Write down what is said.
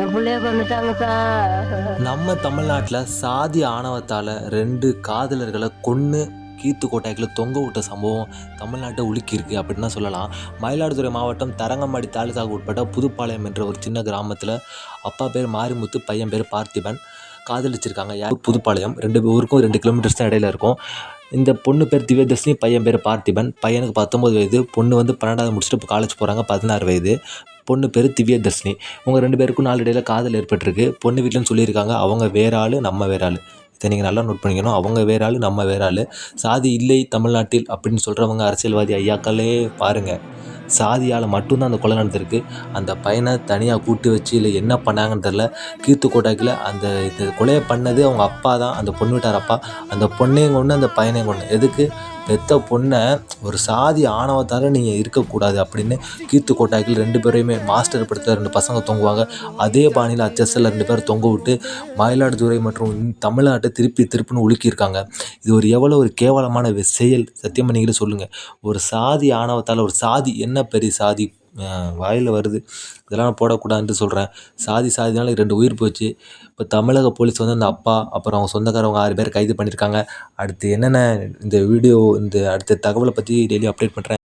என் புள்ளைய கொண்டுட்டாங்க சார். நம்ம தமிழ்நாட்டில் சாதி ஆணவத்தால் 2 காதலர்களை கொன்று கீத்து கொட்டாய்க்குள்ள தொங்க விட்ட சம்பவம் தமிழ்நாட்டை உலுக்கியிருக்கு அப்படின்னு தான் சொல்லலாம். மயிலாடுதுறை மாவட்டம் தரங்கம்பாடி தாலுகாவுக்கு உட்பட்ட புதுப்பாளையம் என்ற ஒரு சின்ன கிராமத்தில் அப்பா பேர் மாரிமுத்து, பையன் பேர் பார்த்திபன் காதலிச்சிருக்காங்க. யார்? புதுப்பாளையம். 2 ஊருக்கும் 2 கிலோமீட்டர்ஸ் தான் இடையில இருக்கும். இந்த பொண்ணு பேர் திவ்யதர்ஷினி, பையன் பேர் பார்த்திபன். பையனுக்கு 19 வயது, பொண்ணு வந்து 12வது முடிச்சுட்டு இப்போ காலேஜ் போகிறாங்க, 16 வயது. பொண்ணு பேர் திவ்யதர்ஷினி. இவங்க 2 பேருக்கும் நாளடைவில் காதல் ஏற்பட்டிருக்கு. பொண்ணு வீட்டிலன்னு சொல்லியிருக்காங்க, அவங்க வேற ஆள், நம்ம வேற ஆள். இதை நீங்கள் நல்லா நோட் பண்ணிக்கணும். அவங்க வேற ஆள், நம்ம வேற ஆள். சாதி இல்லை தமிழ்நாட்டில் அப்படின்னு சொல்கிறவங்க அரசியல்வாதி ஐயாக்களே பாருங்கள். சாதியால் மட்டும்தான் அந்த கொலை நடந்திருக்கு. அந்த பையனை தனியாக கூட்டு வச்சு இல்லை என்ன பண்ணாங்கன்னு தெரில. கீத்து கோட்டாக்கில் இந்த கொலையை பண்ணது அவங்க அப்பா தான், அந்த பொண்ணு வீட்டார் அப்பா. அந்த பொண்ணையும் கொண்டு அந்த பையனையும் கொண்டு எதுக்கு? பெத்த பொண்ணை ஒரு சாதி ஆணவத்தால் நீங்கள் இருக்கக்கூடாது அப்படின்னு கீத்து கோட்டாக்கில் 2 பேரையுமே மாஸ்டர் படுத்த 2 பசங்க தொங்குவாங்க. அதே பாணியில் அச்சஸில் 2 பேர் தொங்க விட்டு மயிலாடுதுறை மற்றும் தமிழ்நாட்டை திருப்புன்னு உலுக்கியிருக்காங்க. இது எவ்வளோ ஒரு கேவலமான செயல். சத்தியம் பண்ணிக்கிட்டு சொல்லுங்கள். ஒரு சாதி ஆணவத்தால், ஒரு சாதி என்ன பெரிய சாதி வாயில் வருது, இதெல்லாம் போடக்கூடாதுன்னு சொல்கிறேன். சாதினால 2 உயிர் போச்சு. இப்போ தமிழக போலீஸ் வந்து அந்த அப்பா அப்புறம் அவங்க சொந்தக்காரவங்க 6 பேர் கைது பண்ணியிருக்காங்க. அடுத்து என்னென்ன இந்த அடுத்த தகவலை பற்றி டெய்லி அப்டேட் பண்ணுறேன்.